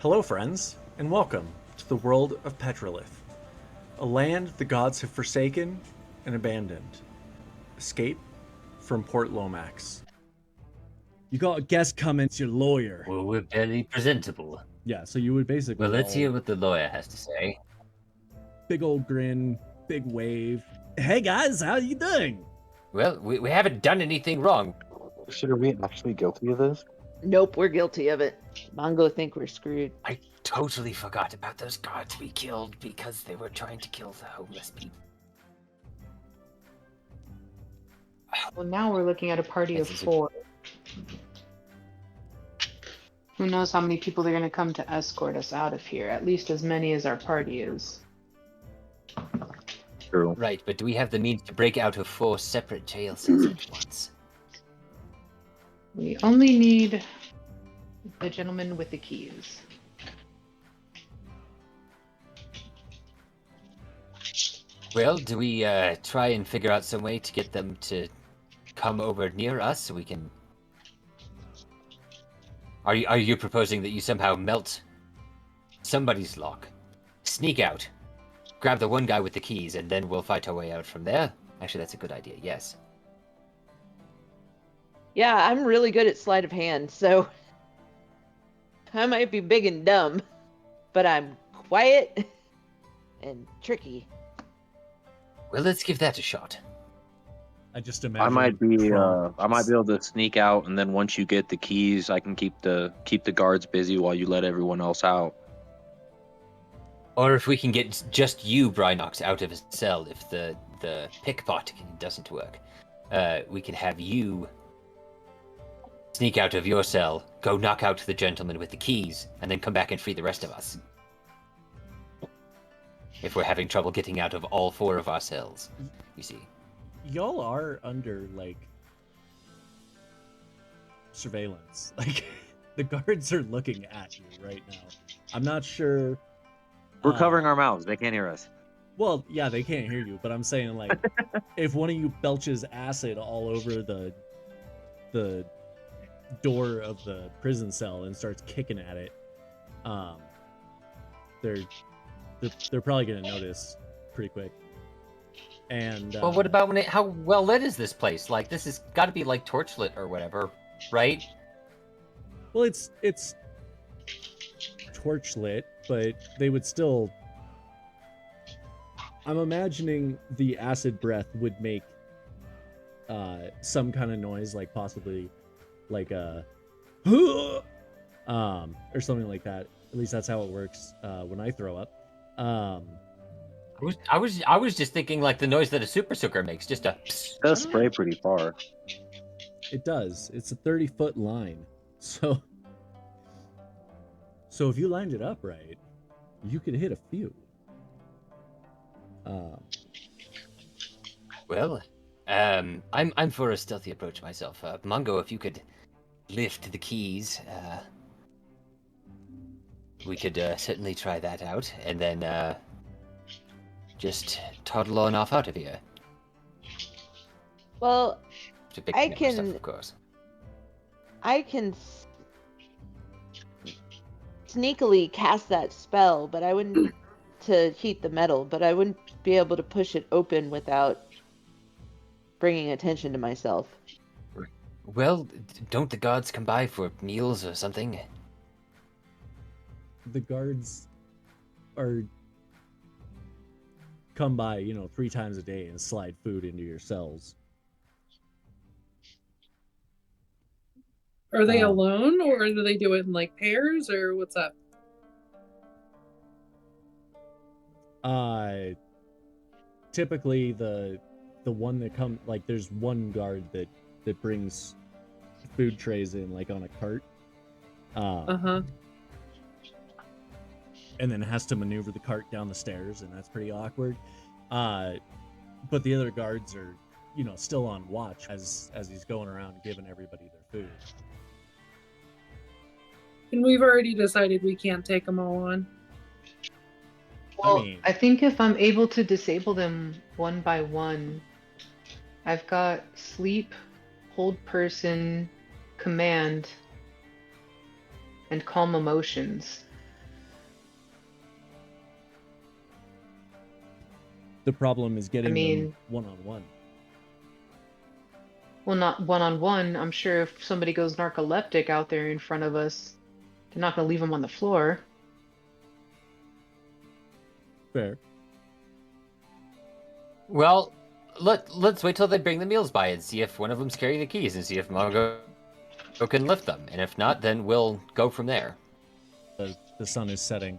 Hello, friends, and welcome to the world of Petrolith, a land the gods have forsaken and abandoned. Escape from Port Lomax. You got a guest coming, it's your lawyer. Well, we're very presentable. Yeah, so you would basically Well, let's all- hear what the lawyer has to say. big old grin, big wave. Hey guys, how you doing? Well, we haven't done anything wrong. Should are we actually guilty of this? Nope, we're guilty of it. Mongo think we're screwed. I totally forgot about those guards we killed because they were trying to kill the homeless people. Well, now we're looking at a party of This is a- 4. Who knows how many people are going to come to escort us out of here? At least as many as our party is. True. Right, but do we have the means to break out of 4 separate jail cells at once? We only need the gentleman with the keys. Well, do we try and figure out some way to get them to come over near us so we can... Are you proposing that you somehow melt somebody's lock, sneak out, grab the one guy with the keys, and then we'll fight our way out from there? Actually, that's a good idea, yes. Yeah, I'm really good at sleight of hand, so I might be big and dumb, but I'm quiet and tricky. Well, let's give that a shot. I just imagine I might be Trump. able to sneak out, and then once you get the keys, I can keep the guards busy while you let everyone else out. Or if we can get just you, Brynox, out of his cell, if the pickpocketing doesn't work, we can have you sneak out of your cell, go knock out the gentleman with the keys, and then come back and free the rest of us. If we're having trouble getting out of all 4 of our cells, you see. Y'all are under like surveillance. Like the guards are looking at you right now. I'm not sure. We're covering our mouths; they can't hear us. Well, yeah, they can't hear you, but I'm saying like if one of you belches acid all over the door of the prison cell and starts kicking at it, they're probably gonna notice pretty quick. And Well, what about how well lit is this place? Like, this has got to be like torchlit or whatever, right? well, it's torchlit, but they would still. I'm imagining the acid breath would make some kind of noise, like possibly like a or something like that. At least that's how it works when I throw up. I was just thinking like the noise that a super sucker makes, just a. It does spray pretty far. It does. It's a 30-foot line, so if you lined it up right, you could hit a few. Well, I'm for a stealthy approach myself. Mungo, if you could lift the keys, we could certainly try that out, and then just toddle on off out of here. Well, To pick I up stuff, can- of course. I can sneakily cast that spell, but I wouldn't to heat the metal, but I wouldn't be able to push it open without bringing attention to myself. Well, don't the gods come by for meals or something? The guards are come by, 3 times a day and slide food into your cells. Are they Um, alone, or do they do it in like pairs, or what's up? Typically the one that there's one guard that brings food trays in like on a cart. Uh-huh. And then has to maneuver the cart down the stairs, and that's pretty awkward. But the other guards are, still on watch as he's going around giving everybody their food. And we've already decided we can't take them all on. Well, mean- I think if I'm able to disable them one by one, I've got sleep, hold person, command, and calm emotions. The problem is getting mean- them one-on-one. Well, not one-on-one. I'm sure if somebody goes narcoleptic out there in front of us, they're not gonna leave them on the floor. Fair. Well, let's wait till they bring the meals by and see if one of them's carrying the keys and see if Margot can lift them. And if not, then we'll go from there. The sun is setting.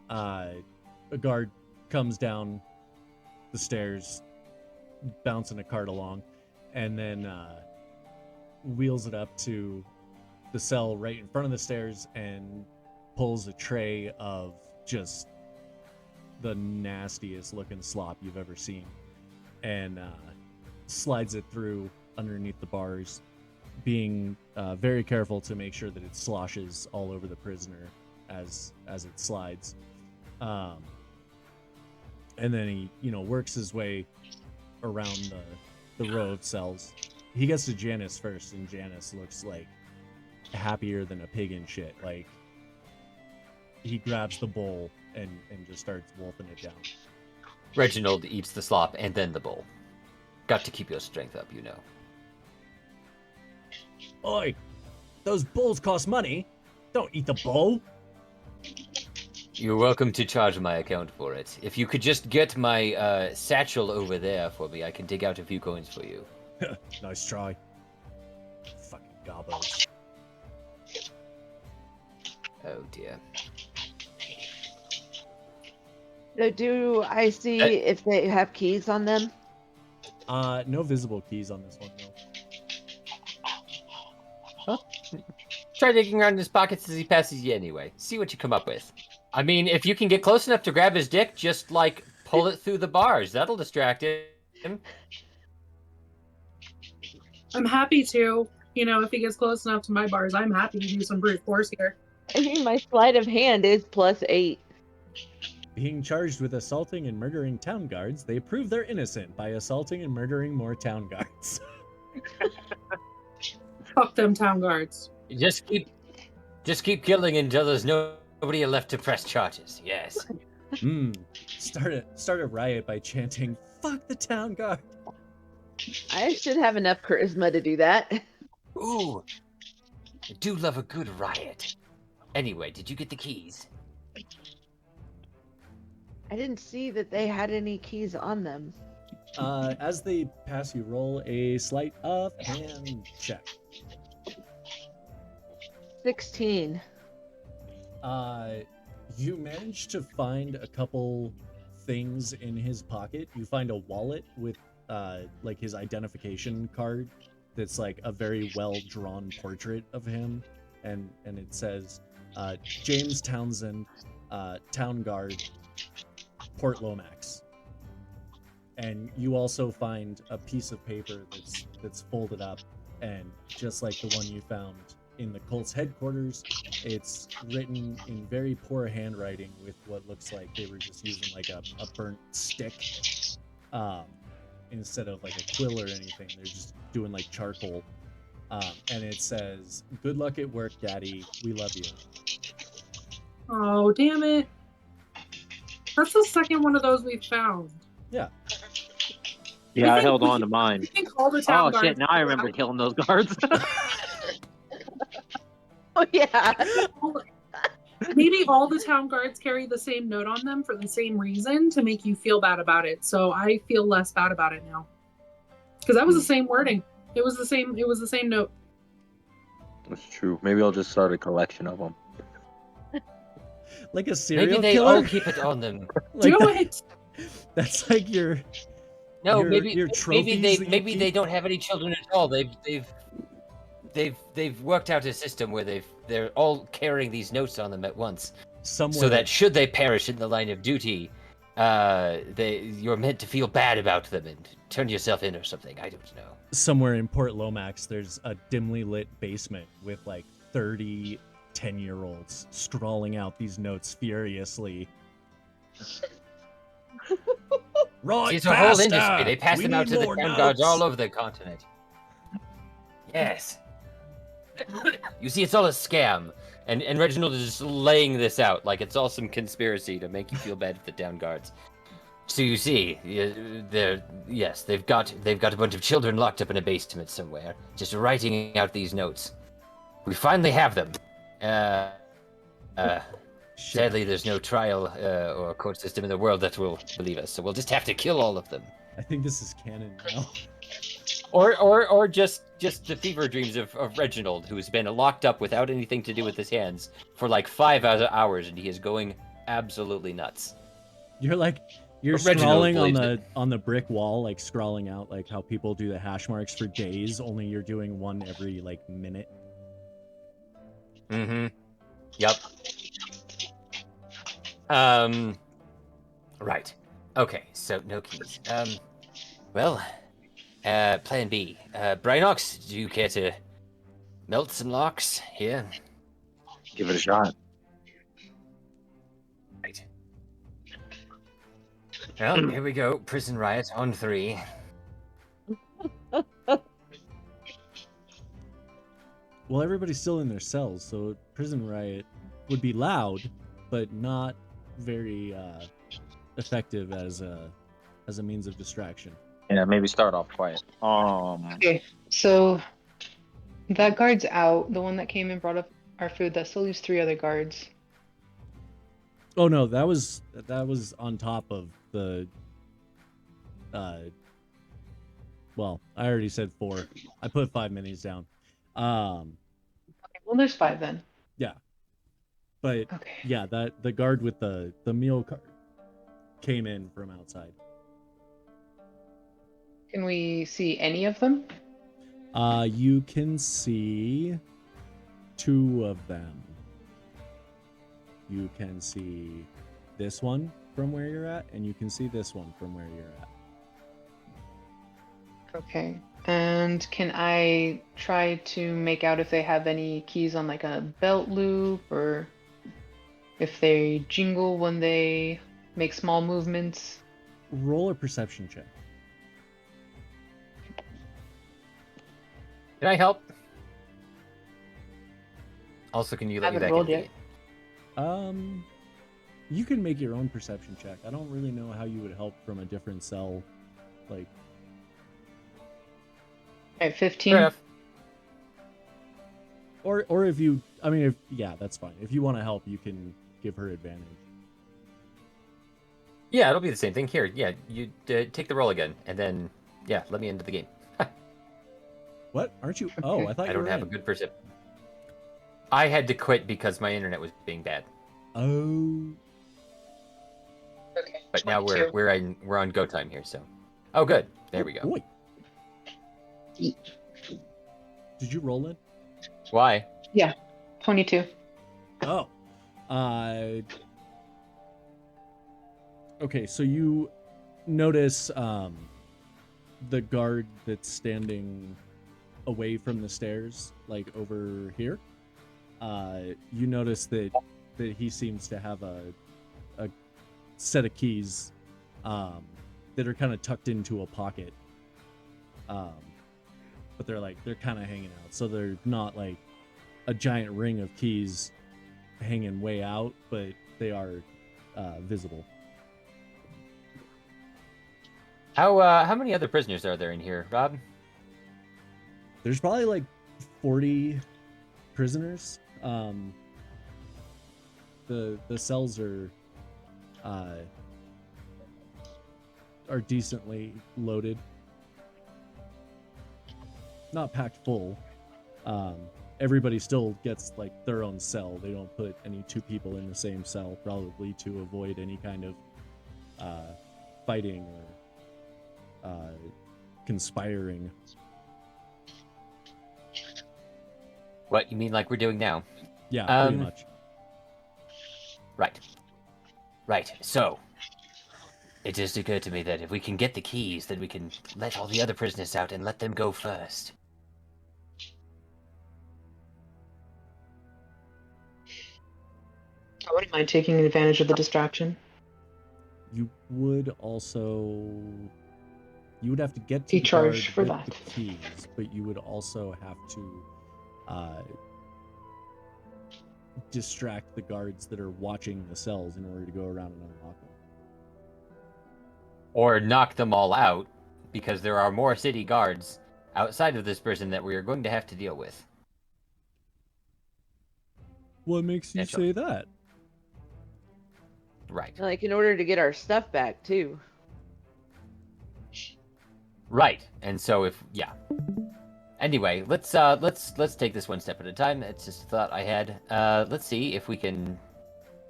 A guard comes down the stairs, bouncing a cart along, and then wheels it up to the cell right in front of the stairs and pulls a tray of just the nastiest looking slop you've ever seen, and slides it through underneath the bars, being very careful to make sure that it sloshes all over the prisoner as it slides. And then he, works his way around the row of cells. He gets to Janice first, and Janice looks like happier than a pig in shit. Like, he grabs the bowl and just starts wolfing it down. Reginald eats the slop and then the bowl. Got to keep your strength up, you know. Oi! Those bowls cost money! Don't eat the bowl! You're welcome to charge my account for it. If you could just get my satchel over there for me, I can dig out a few coins for you. Nice try. Fucking gobbos. Oh dear. So do I see if they have keys on them? No visible keys on this one, no. Try digging around in his pockets as he passes you anyway. See what you come up with. I mean, if you can get close enough to grab his dick, just, pull it through the bars. That'll distract him. I'm happy to. If he gets close enough to my bars, I'm happy to do some brute force here. I mean, my sleight of hand is +8. Being charged with assaulting and murdering town guards, they prove they're innocent by assaulting and murdering more town guards. Fuck them town guards. Just keep killing until there's nobody left to press charges. Yes. Start a riot by chanting, "Fuck the town guard." I should have enough charisma to do that. Ooh. I do love a good riot. Anyway, did you get the keys? I didn't see that they had any keys on them. As they pass you, roll a sleight of hand check. 16. You manage to find a couple things in his pocket. You find a wallet with his identification card that's like a very well drawn portrait of him, and it says James Townsend, Town Guard, Port Lomax. And you also find a piece of paper that's folded up, and just like the one you found in the cult's headquarters, it's written in very poor handwriting with what looks like they were just using like a burnt stick instead of like a quill or anything. They're just doing like charcoal, and it says, "Good luck at work, Daddy. We love you." Oh, damn it. That's the second one of those we've found. Yeah. Yeah, I held on to mine. I think all the town Oh guards shit! Now I remember killing those guards. Oh, yeah. Maybe all the town guards carry the same note on them for the same reason, to make you feel bad about it. So I feel less bad about it now. Because that was the same wording. It was the same note. That's true. Maybe I'll just start a collection of them. Like a serial Maybe they killer? all keep it on them. Like Do that- it! That's like your No, your maybe trophies that you maybe keep? they don't have any children at all. They've worked out a system where they're all carrying these notes on them at once, somewhere so that should they perish in the line of duty, you're meant to feel bad about them and turn yourself in or something. I don't know. somewhere in Port Lomax, there's a dimly lit basement with like 30 10-year-olds scrawling out these notes furiously. Right, It's a whole faster! industry. They pass We them out need to the more town guards notes! all over the continent. Yes. You see, it's all a scam. And Reginald is just laying this out like it's all some conspiracy to make you feel bad for the town guards. So you see, they've got a bunch of children locked up in a basement somewhere, just writing out these notes. We finally have them. Shit. Sadly, there's no trial or court system in the world that will believe us, so we'll just have to kill all of them. I think this is canon now. Or just the fever dreams of Reginald, who's been locked up without anything to do with his hands for like 5 hours, and he is going absolutely nuts. You're Reginald scrawling believes on the brick wall, like scrawling out like how people do the hash marks for days, only you're doing one every like minute. Mm-hmm. Yep. Right. Okay, so no keys. Well, plan B. Brinox, do you care to melt some locks here? Give it a shot. Right. Well, here we go. Prison riot on 3. Well, everybody's still in their cells, so prison riot would be loud, but not very effective as a means of distraction. Yeah, maybe start off quiet. Okay, so that guard's out. The one that came and brought up our food. That still leaves 3 other guards. Oh no, that was on top of the. Well, I already said 4. I put 5 minis down. Okay, well, there's 5 then. Yeah, but Okay. yeah, the guard with the meal card came in from outside. Can we see any of them? You can see 2 of them. You can see this one from where you're at, and you can see this one from where you're at. Okay. And can I try to make out if they have any keys on like a belt loop, or if they jingle when they make small movements? Roll a perception check. Can I help? Also, can you let me Haven't back rolled in? yet. You can make your own perception check. I don't really know how you would help from a different cell. Like, Alright, 15. Fair enough. or if you, I mean, yeah, that's fine. If you want to help, you can give her advantage. Yeah, it'll be the same thing here. Yeah, you take the roll again, and then let me into the game. What? Aren't you? Oh, I thought I you don't were have in. a good perception. I had to quit because my internet was being bad. Oh. Okay. But now 22. we're on go time here, so. Oh, good. There we go. Boy. Did you roll it? Why? 22. Oh. Okay, so you notice the guard that's standing away from the stairs, like over here. You notice that he seems to have a set of keys that are kind of tucked into a pocket. But they're kind of hanging out, so they're not like a giant ring of keys hanging way out, but they are visible. How many other prisoners are there in here, Rob? There's probably like 40 prisoners. The cells are decently loaded. Not packed full. Everybody still gets like their own cell. They don't put any 2 people in the same cell, probably to avoid any kind of fighting or conspiring. What, you mean like we're doing now? Yeah, pretty much. Right. So, it just occurred to me that if we can get the keys, then we can let all the other prisoners out and let them go first. I wouldn't mind taking advantage of the distraction. You would have to get to Be the charged guard for with that. the keys, but you would also have to distract the guards that are watching the cells in order to go around and unlock them. or knock them all out, because there are more city guards outside of this prison that we are going to have to deal with. What makes you That's say that? Right. Like, in order to get our stuff back, too. Right. And so anyway, let's take this one step at a time. It's just a thought I had. Let's see if we can.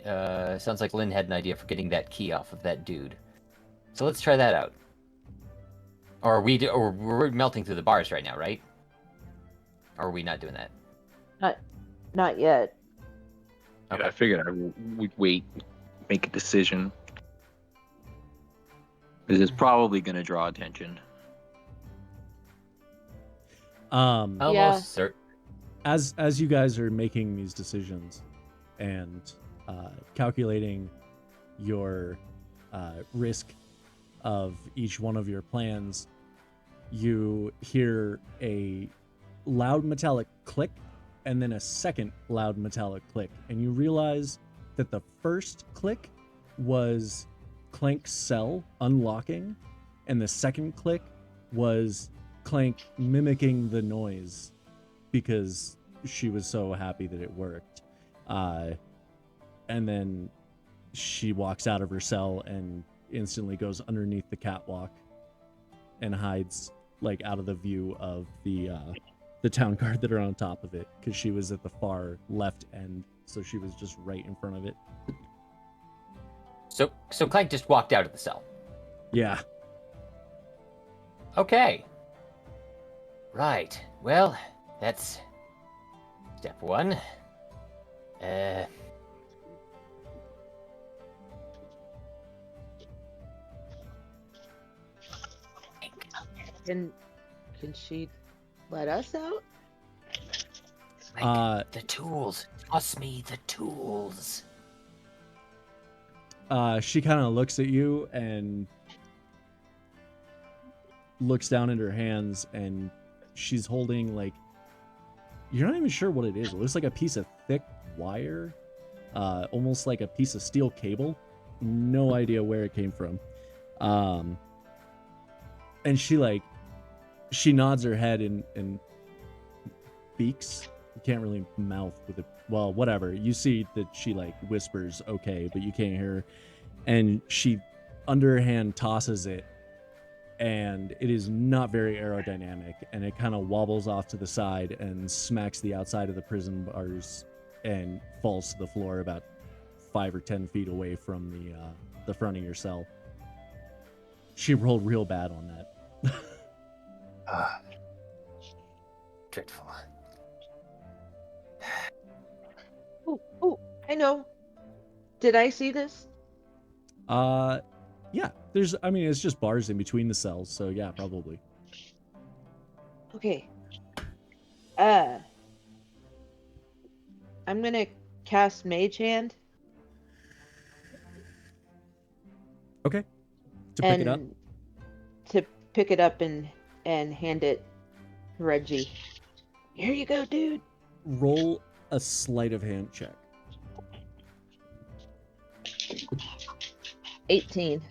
Sounds like Lynn had an idea for getting that key off of that dude. So let's try that out. Or we're melting through the bars right now, right? Or are we not doing that? Not yet. I figured we'd wait, make a decision. This is probably going to draw attention. Almost certain. As you guys are making these decisions and calculating your risk of each one of your plans, you hear a loud metallic click and then a second loud metallic click, and you realize that the first click was Clank's cell unlocking, and the second click was Clank mimicking the noise because she was so happy that it worked. And then she walks out of her cell and instantly goes underneath the catwalk and hides like out of the view of the town guard that are on top of it, because she was at the far left end, so she was just right in front of it. So Clank just walked out of the cell. Yeah. Okay. Right. Well, that's step one. Can she let us out? The tools. Toss me the tools. She kind of looks at you and looks down at her hands, and she's holding, like, you're not even sure what it is. It looks like a piece of thick wire, almost like a piece of steel cable. No idea where it came from. And she nods her head and beaks. You can't really mouth with it. Well, whatever. You see that she like whispers okay, but you can't hear her. And she underhand tosses it, and it is not very aerodynamic, and it kind of wobbles off to the side and smacks the outside of the prison bars and falls to the floor about 5 or 10 feet away from the front of your cell. She rolled real bad on that. Dreadful. Oh, I know. Did I see this? Yeah. It's just bars in between the cells, so yeah, probably. Okay. I'm gonna cast Mage Hand. Okay. To pick it up? To pick it up and hand it to Reggie. Here you go, dude. Roll a sleight of hand check. 18.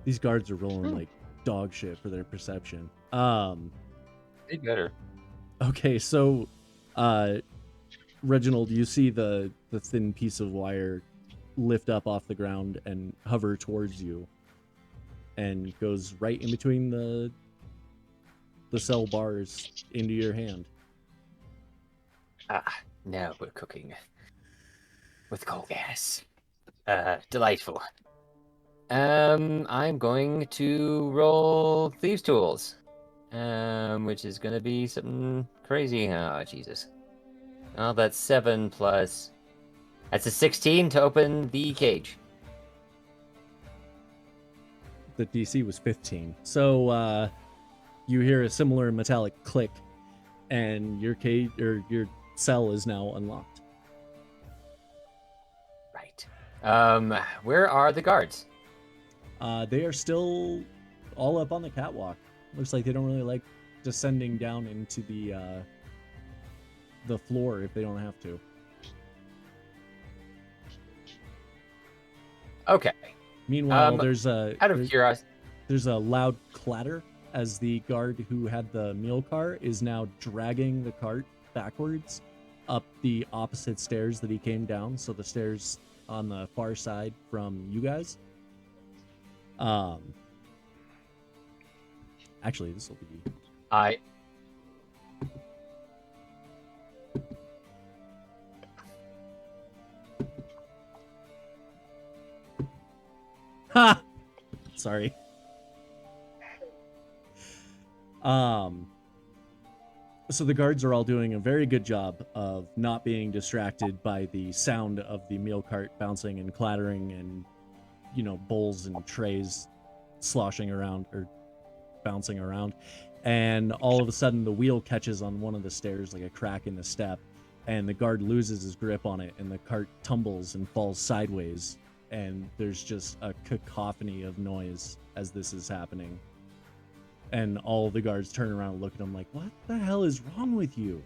These guards are rolling like dog shit for their perception. They better. Okay, so Reginald, you see the thin piece of wire lift up off the ground and hover towards you, and goes right in between the cell bars into your hand. Now we're cooking with coal gas. Delightful. I'm going to roll Thieves' Tools, which is going to be something crazy. Oh, Jesus. Oh, that's 7 plus... That's a 16 to open the cage. The DC was 15. So you hear a similar metallic click, and your cage or your cell is now unlocked. Right. Where are the guards? They are still all up on the catwalk. Looks like they don't really like descending down into the floor if they don't have to. Okay. Meanwhile, there's a... Out of curiosity... there's a loud clatter as the guard who had the meal car is now dragging the cart backwards up the opposite stairs that he came down, so the stairs on the far side from you guys. Actually, this will be... I Ha! Sorry. So the guards are all doing a very good job of not being distracted by the sound of the meal cart bouncing and clattering and, you know, bowls and trays sloshing around or bouncing around. And all of a sudden the wheel catches on one of the stairs, like a crack in the step, and the guard loses his grip on it and the cart tumbles and falls sideways. And there's just a cacophony of noise as this is happening. And all the guards turn around and look at him like, what the hell is wrong with you?